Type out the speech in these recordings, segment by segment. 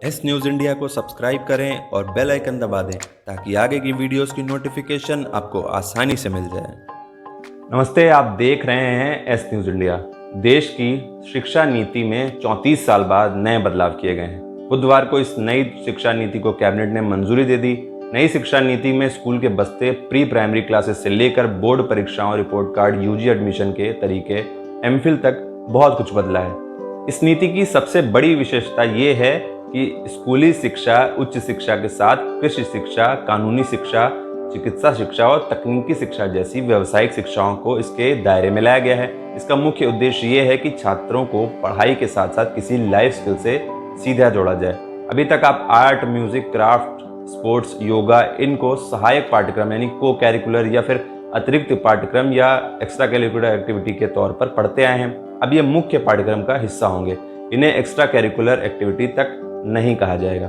S news India को subscribe करें और बेल आइकन दबा दें ताकि आगे की वीडियोस की नोटिफिकेशन आपको आसानी से मिल जाए। नमस्ते, आप देख रहे हैं एस न्यूज़ इंडिया। देश की शिक्षा नीति में 34 साल बाद नए बदलाव किए गए हैं। बुधवार को इस नई शिक्षा नीति को कैबिनेट ने मंजूरी दे दी। नई शिक्षा नीति में स्कूल के बस्ते, प्री प्राइमरी क्लासेस से लेकर बोर्ड परीक्षाओं, रिपोर्ट कार्ड, यूजी एडमिशन के तरीके, एमफिल तक बहुत कुछ बदला है। इस नीति की सबसे बड़ी विशेषता ये है कि स्कूली शिक्षा, उच्च शिक्षा के साथ कृषि शिक्षा, कानूनी शिक्षा, चिकित्सा शिक्षा और तकनीकी शिक्षा जैसी व्यावसायिक शिक्षाओं को इसके दायरे में लाया गया है। इसका मुख्य उद्देश्य ये है कि छात्रों को पढ़ाई के साथ साथ किसी लाइफ स्किल से सीधा जोड़ा जाए। अभी तक आप art, music, craft, sports, yoga, इनको सहायक पाठ्यक्रम यानी को कैरिकुलर या फिर अतिरिक्त पाठ्यक्रम या एक्स्ट्रा कैरिकुलर एक्टिविटी के तौर पर पढ़ते आए हैं। अब ये मुख्य पाठ्यक्रम का हिस्सा होंगे। इन्हें एक्स्ट्रा कैरिकुलर एक्टिविटी तक नहीं कहा जाएगा।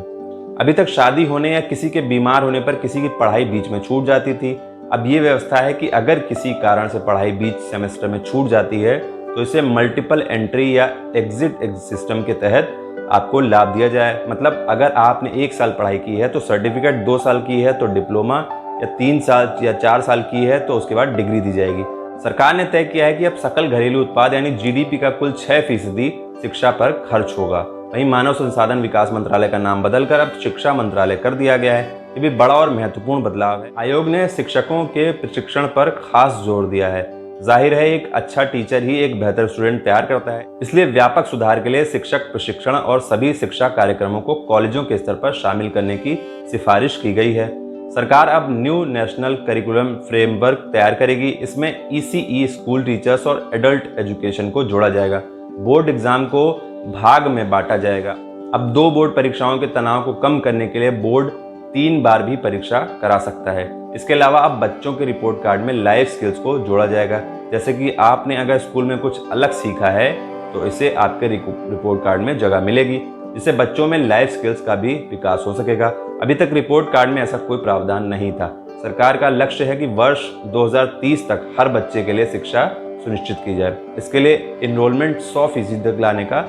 अभी तक शादी होने या किसी के बीमार होने पर किसी की पढ़ाई बीच में छूट जाती थी। अब ये व्यवस्था है कि अगर किसी कारण से पढ़ाई बीच सेमेस्टर में छूट जाती है तो इसे मल्टीपल एंट्री या एग्जिट सिस्टम के तहत आपको लाभ दिया जाए। मतलब अगर आपने 1 साल पढ़ाई की है तो सर्टिफिकेट, 2 साल की है तो डिप्लोमा, या 3 साल या 4 साल की है तो उसके बाद डिग्री दी जाएगी। सरकार ने तय किया है कि अब सकल घरेलू उत्पाद यानी जीडीपी का कुल 6% शिक्षा पर खर्च होगा। वहीं मानव संसाधन विकास मंत्रालय का नाम बदलकर अब शिक्षा मंत्रालय कर दिया गया है। ये भी बड़ा और महत्वपूर्ण बदलाव है। आयोग ने शिक्षकों के प्रशिक्षण पर खास जोर दिया है। जाहिर है, एक अच्छा टीचर ही एक बेहतर स्टूडेंट तैयार करता है। इसलिए व्यापक सुधार के लिए शिक्षक प्रशिक्षण और सभी शिक्षा कार्यक्रमों को कॉलेजों के स्तर पर शामिल करने की सिफारिश की गई है। सरकार अब न्यू नेशनल करिकुलम फ्रेमवर्क तैयार करेगी। इसमें ईसीई, स्कूल टीचर्स और एडल्ट एजुकेशन को जोड़ा जाएगा। बोर्ड एग्जाम को भाग में बांटा जाएगा। अब 2 बोर्ड परीक्षाओं के तनाव को कम करने के लिए बोर्ड 3 बार भी परीक्षा करा सकता है। इसके अलावा अब बच्चों के रिपोर्ट कार्ड में लाइफ स्किल्स को जोड़ा जाएगा। जैसे कि आपने अगर स्कूल में कुछ अलग सीखा है तो इसे आपके रिपोर्ट कार्ड में जगह मिलेगी, जिससे बच्चों में लाइफ स्किल्स का भी विकास हो सकेगा। अभी तक रिपोर्ट कार्ड में ऐसा कोई प्रावधान नहीं था। सरकार का लक्ष्य है कि वर्ष 2030 तक हर बच्चे के लिए शिक्षा सुनिश्चित की जाए। इसके लिए एनरोलमेंट 100% तक लाने का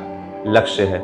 लक्ष्य है।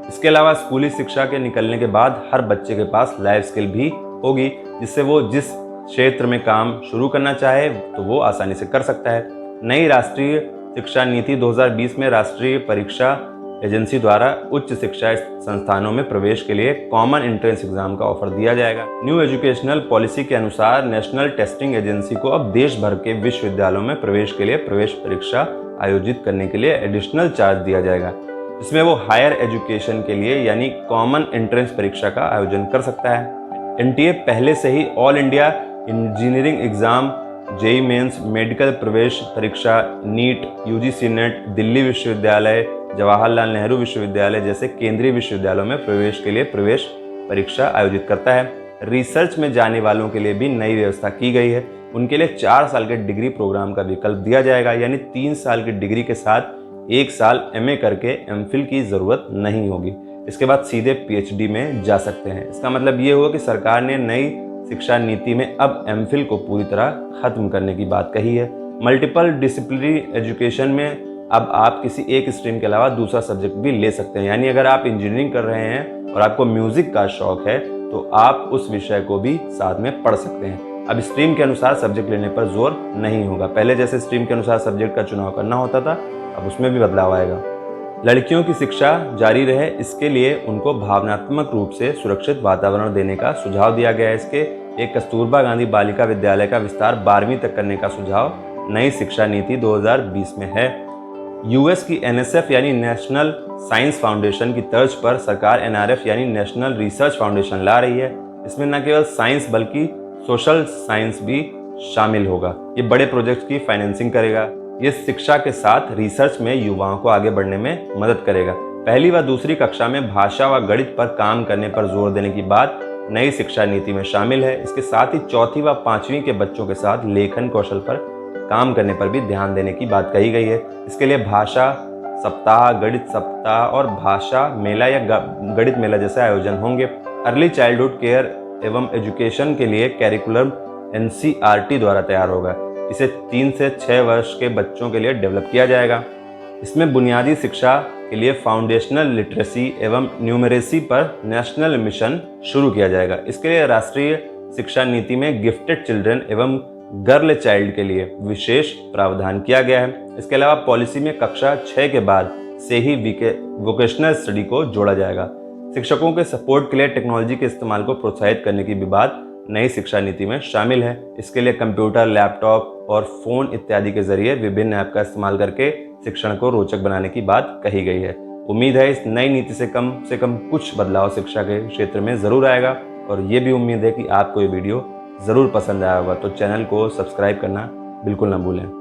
इसके अलावा स्कूली शिक्षा के निकलने के बाद हर बच्चे के पास लाइफ स्किल भी होगी, जिससे वो जिस क्षेत्र में काम शुरू करना चाहे तो वो आसानी से कर सकता है। नई राष्ट्रीय शिक्षा नीति 2020 में राष्ट्रीय परीक्षा एजेंसी द्वारा उच्च शिक्षा संस्थानों में प्रवेश के लिए कॉमन एंट्रेंस एग्जाम का ऑफर दिया जाएगा। न्यू एजुकेशनल पॉलिसी के अनुसार नेशनल टेस्टिंग एजेंसी को अब देश भर के विश्वविद्यालयों में प्रवेश के लिए प्रवेश परीक्षा आयोजित करने के लिए एडिशनल चार्ज दिया जाएगा। इसमें वो हायर एजुकेशन के लिए यानी कॉमन एंट्रेंस परीक्षा का आयोजन कर सकता है। एनटीए पहले से ही all India engineering exam, JEE mains, medical प्रवेश परीक्षा, नीट, यूजीसी नेट, दिल्ली विश्वविद्यालय, जवाहरलाल नेहरू विश्वविद्यालय जैसे केंद्रीय विश्वविद्यालयों में प्रवेश के लिए प्रवेश परीक्षा आयोजित करता है। रिसर्च में जाने वालों के लिए भी नई व्यवस्था की गई है। उनके लिए 4 साल के डिग्री प्रोग्राम का विकल्प दिया जाएगा, यानी 3 साल की डिग्री के साथ 1 साल एमए करके एमफिल की जरूरत नहीं होगी। इसके बाद सीधे पीएचडी में जा सकते हैं। इसका मतलब ये हुआ कि सरकार ने नई शिक्षा नीति में अब एमफिल को पूरी तरह खत्म करने की बात कही है। मल्टीपल डिसिप्लिनरी एजुकेशन में अब आप किसी एक स्ट्रीम के अलावा दूसरा सब्जेक्ट भी ले सकते हैं। यानी अगर आप इंजीनियरिंग कर रहे हैं और आपको म्यूजिक का शौक है तो आप उस विषय को भी साथ में पढ़ सकते हैं। अब स्ट्रीम के अनुसार सब्जेक्ट लेने पर जोर नहीं होगा। पहले जैसे स्ट्रीम के अनुसार सब्जेक्ट का चुनाव करना होता था, अब उसमें भी बदलाव आएगा। लड़कियों की शिक्षा जारी रहे, इसके लिए उनको भावनात्मक रूप से सुरक्षित वातावरण देने का सुझाव दिया गया है। इसके एक कस्तूरबा गांधी बालिका विद्यालय का विस्तार 12वीं तक करने का सुझाव नई शिक्षा नीति 2020 में है। यूएस की एनएसएफ यानी नेशनल साइंस फाउंडेशन की तर्ज पर सरकार एनआरएफ यानी नेशनल रिसर्च फाउंडेशन ला रही है। इसमें न केवल साइंस बल्कि सोशल साइंस भी शामिल होगा। ये बड़े प्रोजेक्ट की फाइनेंसिंग करेगा। ये शिक्षा के साथ रिसर्च में युवाओं को आगे बढ़ने में मदद करेगा। पहली व दूसरी कक्षा में भाषा व गणित पर काम करने पर जोर देने की बात नई शिक्षा नीति में शामिल है। इसके साथ ही 4वीं व 5वीं के बच्चों के साथ लेखन कौशल पर काम करने पर भी ध्यान देने की बात कही गई है। इसके लिए भाषा सप्ताह, गणित सप्ताह और भाषा मेला या गणित मेला जैसे आयोजन होंगे। अर्ली चाइल्डहुड केयर एवं एजुकेशन के लिए कैरिकुलम एनसीईआरटी द्वारा तैयार होगा। इसे 3 से 6 वर्ष के बच्चों के लिए डेवलप किया जाएगा। इसमें बुनियादी शिक्षा के लिए फाउंडेशनल लिटरेसी एवं न्यूमरेसी पर नेशनल मिशन शुरू किया जाएगा। इसके लिए राष्ट्रीय शिक्षा नीति में गिफ्टेड चिल्ड्रन एवं गर्ल चाइल्ड के लिए विशेष प्रावधान किया गया है। इसके अलावा पॉलिसी में कक्षा 6 के बाद से ही वोकेशनल स्टडी को जोड़ा जाएगा। शिक्षकों के सपोर्ट के लिए टेक्नोलॉजी के इस्तेमाल को प्रोत्साहित करने की भी बात नई शिक्षा नीति में शामिल है। इसके लिए कंप्यूटर, लैपटॉप और फोन इत्यादि के जरिए विभिन्न ऐप का इस्तेमाल करके शिक्षण को रोचक बनाने की बात कही गई है। उम्मीद है इस नई नीति से कम कुछ बदलाव शिक्षा के क्षेत्र में ज़रूर आएगा, और ये भी उम्मीद है कि आपको ये वीडियो ज़रूर पसंद आया होगा। तो चैनल को सब्सक्राइब करना बिल्कुल ना भूलें।